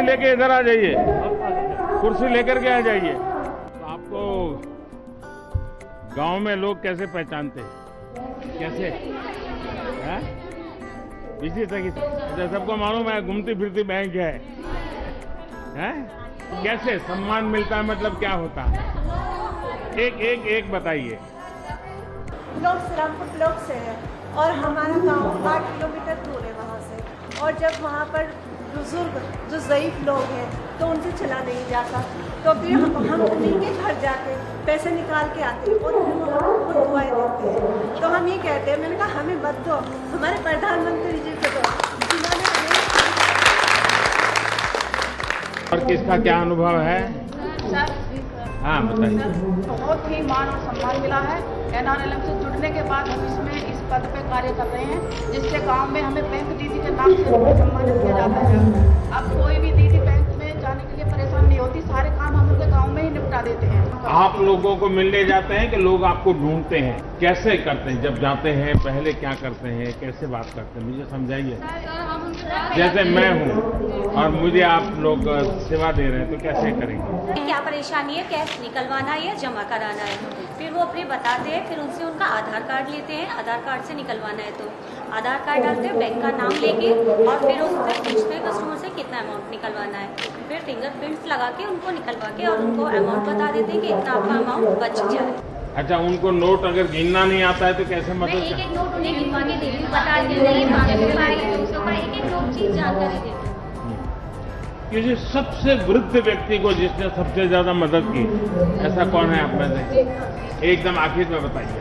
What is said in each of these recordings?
लेके इधर आ जाइए, कुर्सी लेकर के आ जाइए। तो आपको गांव में लोग कैसे पहचानते हैं? कैसे है? इसी तरह सबको मालूम है घूमती फिरती बैंक है? कैसे सम्मान मिलता है, मतलब क्या होता है? एक बताइए। लोग श्रीरामपुर ब्लॉक से है और हमारा गांव 8 किलोमीटर दूर है वहाँ से। और जब वहाँ पर बुजुर्ग जो ज़ईफ लोग हैं तो उनसे चला नहीं जाता, तो फिर हम उन्हीं के घर जाके पैसे निकाल के आते हैं और उनको दुआएं देते हैं। तो हम ये कहते हैं, मैंने कहा हमें मत दो, हमारे प्रधानमंत्री जी को दो, जिन्होंने हमें। और किसका क्या अनुभव है? हाँ बताइए। बहुत ही मान और सम्मान मिला है। NRLM से जुड़ने के बाद हम इस पद पे कार्य कर रहे हैं, जिससे गांव में हमें बैंक दीदी के नाम से सम्मानित किया जाता है। अब कोई भी दीदी बैंक में जाने के लिए परेशान नहीं होती, सारे काम हम उनके गांव में ही निपटा देते हैं। आप लोगों को मिलने जाते हैं कि लोग आपको ढूंढते हैं? कैसे करते हैं? जब जाते हैं पहले क्या करते हैं, कैसे बात करते हैं, मुझे समझाइए। जैसे मैं हूँ और मुझे आप लोग सेवा दे रहे हैं तो कैसे करेंगे? क्या परेशानी है, कैश निकलवाना है या जमा कराना है, फिर वो अपने बताते हैं। फिर उनसे उनका आधार कार्ड लेते हैं, आधार कार्ड से निकलवाना है तो आधार कार्ड डालते हैं, बैंक का नाम लेके, और फिर उससे पूछते हैं कस्टमर से कितना अमाउंट निकलवाना है। फिर फिंगरप्रिंट्स लगा के उनको निकलवा के और उनको अमाउंट बता देते हैं कि इतना आपका अमाउंट बच जाए। अच्छा, उनको नोट अगर गिनना नहीं आता है तो कैसे मैं एक एक नोट उन्हें गिनवा के देती हूँ, बता के एक एक नोट चीज जानकारी देती हूँ। किसी सबसे वृद्ध व्यक्ति को जिसने सबसे ज्यादा मदद की, ऐसा कौन है आप में से? एकदम आखिर में बताइए।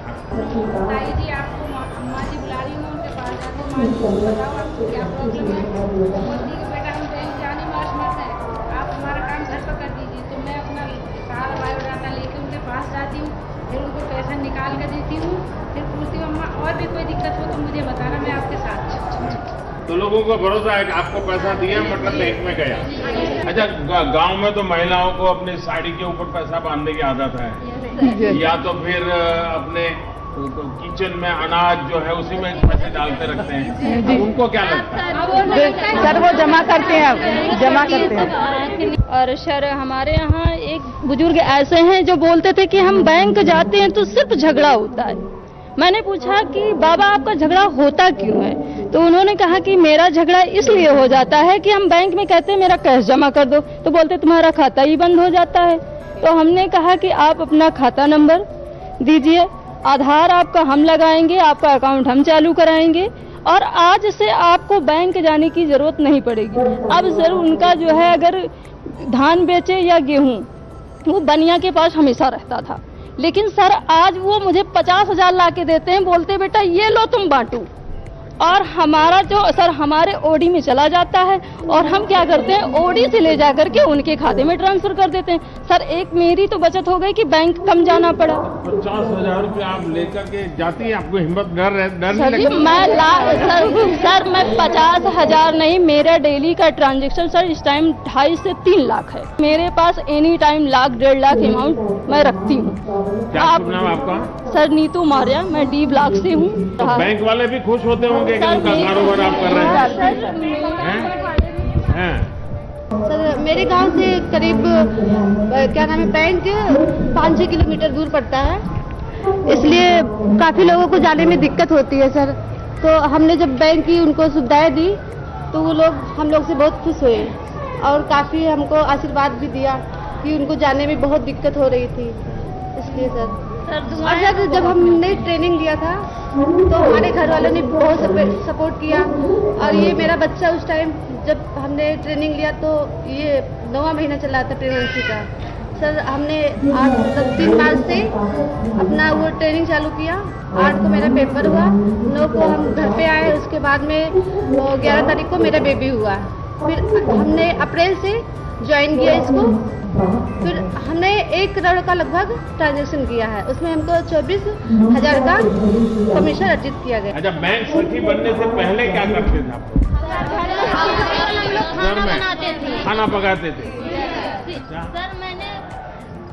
ताई जी, आपको अम्मा जी बुला रही हूँ, उनके पास जाके बताओ आपको क्या प्रॉब्लम है। बोलती कि बेटा हम बैंक जाने में असमर्थ है, आप हमारा काम घर पर कर दीजिए। तो मैं अपना सारा बायोडाटा लेके उनके पास जाती हूँ, फिर उनको पैसा निकाल कर देती हूँ, फिर पूछती हूँ अम्मा और भी कोई दिक्कत हो तो मुझे बताना, मैं आपके साथ। तो लोगों को भरोसा है कि आपको पैसा दिया मतलब बैंक में गया। अच्छा, गांव में तो महिलाओं को अपनी साड़ी के ऊपर पैसा बांधने की आदत है, या तो फिर अपने किचन में अनाज जो है उसी में पैसे डालते रखते हैं। अब उनको क्या लगता है? सर वो जमा करते हैं, जमा करते हैं। और सर हमारे यहाँ एक बुजुर्ग ऐसे हैं जो बोलते थे कि हम बैंक जाते हैं तो सिर्फ झगड़ा होता है। मैंने पूछा कि बाबा आपका झगड़ा होता क्यों है, तो उन्होंने कहा कि मेरा झगड़ा इसलिए हो जाता है कि हम बैंक में कहते हैं मेरा कैश जमा कर दो, तो बोलते तुम्हारा खाता ही बंद हो जाता है। तो हमने कहा कि आप अपना खाता नंबर दीजिए, आधार आपका हम लगाएंगे, आपका अकाउंट हम चालू कराएंगे, और आज से आपको बैंक जाने की जरूरत नहीं पड़ेगी। अब सर उनका जो है अगर धान बेचे या गेहूं, वो बनिया के पास हमेशा रहता था, लेकिन सर आज वो मुझे 50,000 ला के देते हैं, बोलते बेटा ये लो तुम बांटो, और हमारा जो सर हमारे ओडी में चला जाता है और हम क्या करते हैं ओडी से ले जाकर के उनके खाते में ट्रांसफर कर देते हैं। सर एक मेरी तो बचत हो गई कि बैंक कम जाना पड़ा। 50,000 रुपये आप लेकर के जाती है, आपको हिम्मत डर सर जी सर मैं 50,000 नहीं, मेरा डेली का ट्रांजेक्शन सर इस टाइम 2.5 से 3 लाख है। मेरे पास एनी टाइम 1,00,000 1.5 लाख अमाउंट मैं रखती हूँ। आपका? सर नीतू मौर्य, मैं D ब्लॉक से हूँ। तो बैंक वाले भी खुश होते होंगे कि उनका कारोबार आप कर रहे हैं? सर मेरे गांव से करीब क्या नाम है, बैंक 5-6 किलोमीटर दूर पड़ता है, इसलिए काफी लोगों को जाने में दिक्कत होती है सर। तो हमने जब बैंक की उनको सुविधाएं दी तो वो लोग हम लोग से बहुत खुश हुए और काफी हमको आशीर्वाद भी दिया कि उनको जाने में बहुत दिक्कत हो रही थी, इसलिए सर। और सर जब हमने ट्रेनिंग लिया था तो हमारे घर वालों ने बहुत सपोर्ट किया, और ये मेरा बच्चा उस टाइम जब हमने ट्रेनिंग लिया तो ये 9वां महीना चल रहा था प्रेगनेंसी का। सर हमने 3 मार्च से अपना वो ट्रेनिंग चालू किया, 8 को मेरा पेपर हुआ, 9 को हम घर पे आए, उसके बाद में 11 तारीख को मेरा बेबी हुआ। फिर हमने अप्रैल से ज्वाइन किया इसको, फिर हमने 1 करोड़ का लगभग ट्रांजैक्शन किया है, उसमें हमको 24,000 का कमीशन अर्जित किया गया। अच्छा, बैंक सखी बनने से पहले क्या करते थे आप? खाना पकाते थे। सर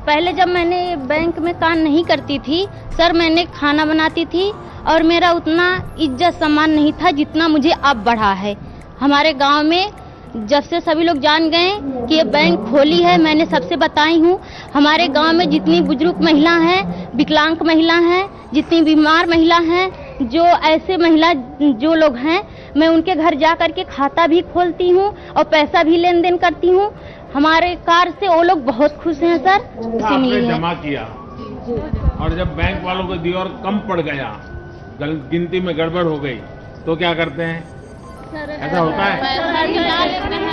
पहले जब मैंने बैंक में काम नहीं करती थी सर, मैंने खाना बनाती थी और मेरा उतना इज्जत सम्मान नहीं था जितना मुझे अब बढ़ा है। हमारे गांव में जब से सभी लोग जान गए कि ये बैंक खोली है, मैंने सबसे बताई हूँ। हमारे गांव में जितनी बुजुर्ग महिला हैं, विकलांग महिला हैं, जितनी बीमार महिला हैं, जो ऐसे महिला जो लोग हैं, मैं उनके घर जा करके खाता भी खोलती हूँ और पैसा भी लेन देन करती हूँ। हमारे कार्ड से वो लोग बहुत खुश हैं सर। आपने जमा किया और जब बैंक वालों को दिया और कम पड़ गया, गिनती में गड़बड़ हो गई, तो क्या करते हैं? ऐसा होता है?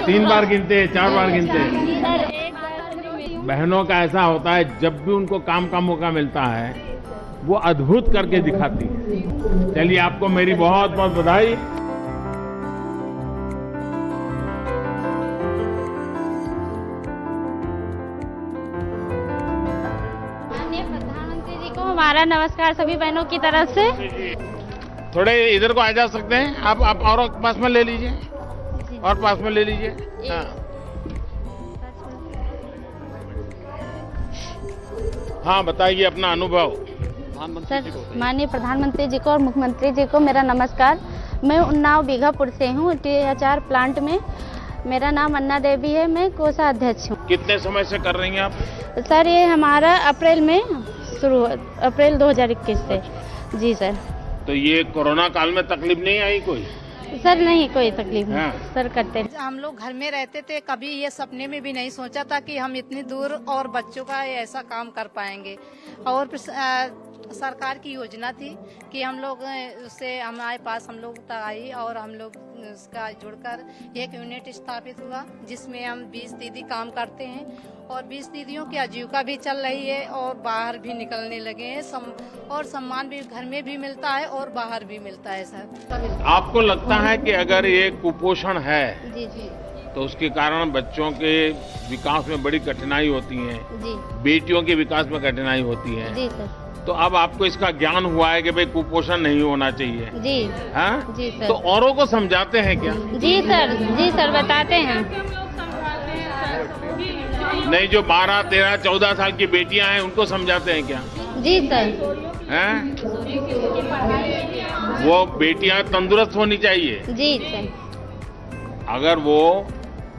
3 बार गिनते, 4 बार गिनते। बहनों का ऐसा होता है, जब भी उनको काम का मौका मिलता है वो अद्भुत करके दिखाती है। चलिए, आपको मेरी बहुत बहुत बधाई। प्रधानमंत्री जी को हमारा नमस्कार सभी बहनों की तरफ से। थोड़े इधर को आ जा सकते हैं आप और पास में ले लीजिए, और पास में ले लीजिए। हाँ, हाँ, बताइए अपना अनुभव। सर, माननीय प्रधानमंत्री जी को और मुख्यमंत्री जी को मेरा नमस्कार। मैं उन्नाव बीघापुर से हूँ, THR प्लांट में। मेरा नाम अन्ना देवी है, मैं कोषाध्यक्ष हूँ। कितने समय से कर रही हैं आप? सर, ये हमारा अप्रैल में शुरू, अप्रैल 2021 से। जी सर। तो ये कोरोना काल में तकलीफ नहीं आई कोई? सर नहीं, कोई तकलीफ नहीं। हाँ। सर करते हैं। हम लोग घर में रहते थे, कभी ये सपने में भी नहीं सोचा था कि हम इतनी दूर और बच्चों का ऐसा काम कर पाएंगे। और सरकार की योजना थी कि हम लोग उससे हमारे पास हम लोग तक आई और हम लोग उसका जुड़कर एक यूनिट स्थापित हुआ, जिसमें हम 20 दीदी काम करते हैं और 20 दीदियों की आजीविका भी चल रही है और बाहर भी निकलने लगे हैं। और सम्मान भी घर में भी मिलता है और बाहर भी मिलता है सर। आपको लगता है कि अगर ये कुपोषण है जी जी तो उसके कारण बच्चों के विकास में बड़ी कठिनाई होती है, जी बेटियों के विकास में कठिनाई होती है, जी सर। तो अब आपको इसका ज्ञान हुआ है कि भाई कुपोषण नहीं होना चाहिए? जी हाँ? जी सर। तो औरों को समझाते हैं क्या? जी सर बताते हैं। नहीं, जो 12, 13, 14 साल की बेटियां हैं उनको समझाते हैं क्या? जी सर। हैं? वो बेटियां तंदुरुस्त होनी चाहिए। जी सर। अगर वो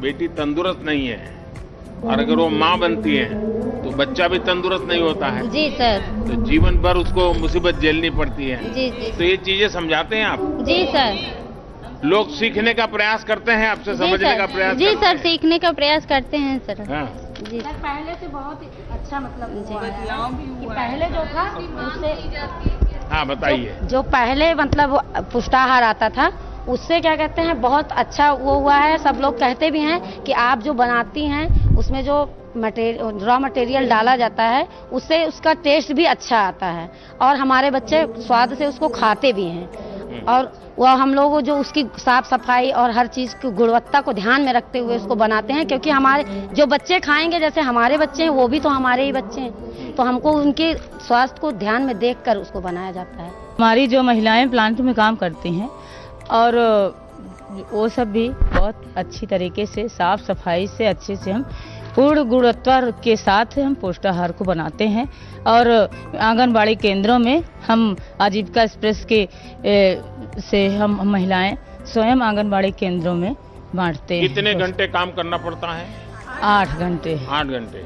बेटी तंदुरुस्त नहीं है और अगर वो माँ बनती है तो बच्चा भी तंदुरुस्त नहीं होता है। जी सर। तो जीवन भर उसको मुसीबत झेलनी पड़ती है। जी जी तो ये चीजें समझाते हैं आप? जी सर। लोग सीखने का प्रयास करते हैं आपसे, समझने का प्रयास जी करते सर, हैं। सीखने का प्रयास करते हैं सर। हाँ। जी सर, पहले से बहुत अच्छा मतलब कि पहले जो था उससे, हाँ, बताइए। जो पहले मतलब पुष्टाहार आता था उससे क्या कहते हैं बहुत अच्छा वो हुआ है। सब लोग कहते भी हैं कि आप जो बनाती हैं उसमें जो रॉ मटेरियल डाला जाता है उससे उसका टेस्ट भी अच्छा आता है और हमारे बच्चे स्वाद से उसको खाते भी हैं। और वह हम लोग जो उसकी साफ सफाई और हर चीज की गुणवत्ता को ध्यान में रखते हुए उसको बनाते हैं, क्योंकि हमारे जो बच्चे खाएंगे, जैसे हमारे बच्चे हैं वो भी तो हमारे ही बच्चे हैं, तो हमको उनके स्वास्थ्य को ध्यान में देखकर उसको बनाया जाता है। हमारी जो महिलाएं प्लांट में काम करती हैं और वो सब भी बहुत अच्छी तरीके से साफ सफाई से अच्छे से हम पूर्ण गुणवत्ता के साथ हम पोषाहार को बनाते हैं। और आंगनबाड़ी केंद्रों में हम आजीविका एक्सप्रेस के से हम महिलाएं स्वयं आंगनबाड़ी केंद्रों में बांटते हैं। कितने घंटे काम करना पड़ता है? 8 घंटे। 8 घंटे।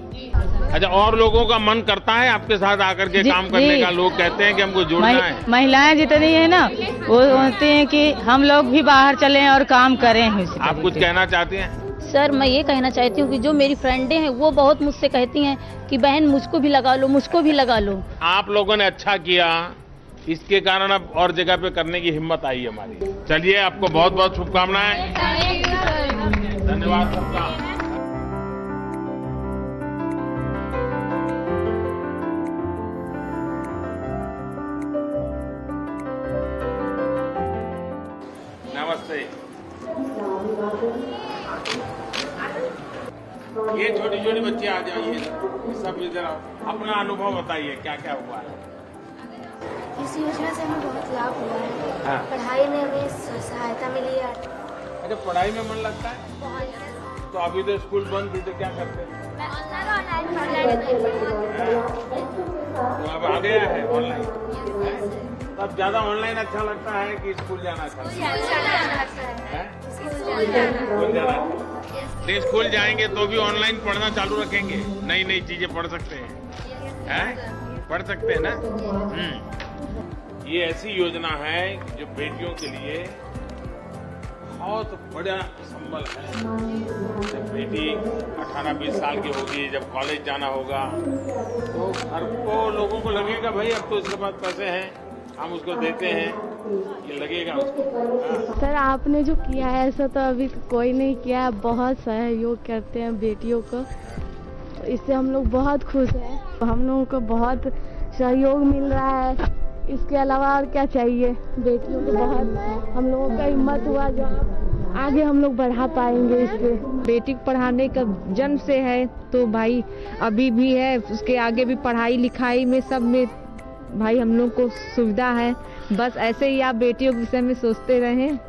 अच्छा, और लोगों का मन करता है आपके साथ आकर के काम करने का? लोग कहते हैं कि हमको जुड़ना है। महिलाएं जितनी है ना वो होती हैं कि हम लोग भी बाहर चलें और काम करें। आप कुछ कहना चाहती हैं? सर, मैं ये कहना चाहती हूँ कि जो मेरी फ्रेंडें हैं वो बहुत मुझसे कहती हैं कि बहन मुझको भी लगा लो, मुझको भी लगा लो। आप लोगों ने अच्छा किया, इसके कारण अब और जगह पे करने की हिम्मत आई हमारी। चलिए, आपको बहुत बहुत शुभकामनाएं। धन्यवाद सबका। नमस्ते। ये छोटी छोटी बच्ची आ जाइए, सब इधर अपना अनुभव बताइए, क्या क्या हुआ है? इस योजना से हमें बहुत लाभ हुआ है। हाँ। पढ़ाई में हमें सहायता मिली है। अच्छा, पढ़ाई में मन लगता है? तो अभी तो स्कूल बंद थी, तो क्या करते? तो अब आ गया है ऑनलाइन। अब ज्यादा ऑनलाइन अच्छा लगता है कि स्कूल जाना अच्छा लगता है? स्कूल जाना। नहीं, स्कूल जाएंगे तो भी ऑनलाइन पढ़ना चालू रखेंगे, नई नई चीजें पढ़ सकते हैं, पढ़ सकते हैं ना। ये ऐसी योजना है जो बेटियों के लिए बहुत बड़ा संबल है। जब बेटी 18-20 साल की होगी, जब कॉलेज जाना होगा, तो घर को लोगों को लगेगा भाई अब तो इसके पास पैसे हैं, हम उसको देते हैं, ये लगेगा उसको। सर आपने जो किया है ऐसा तो अभी कोई नहीं किया, बहुत सहयोग करते हैं बेटियों को, इससे हम लोग बहुत खुश हैं। हम लोगों को बहुत सहयोग मिल रहा है, इसके अलावा और क्या चाहिए। बेटियों को बहुत हम लोगों का हिम्मत हुआ जो आगे हम लोग बढ़ा पाएंगे। इससे बेटी को पढ़ाने का जन्म से है तो भाई अभी भी है, उसके आगे भी पढ़ाई लिखाई में सब में भाई हम लोग को सुविधा है। बस ऐसे ही आप बेटियों के विषय में सोचते रहें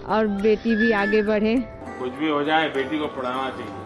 और बेटी भी आगे बढ़े। कुछ भी हो जाए बेटी को पढ़ाना चाहिए।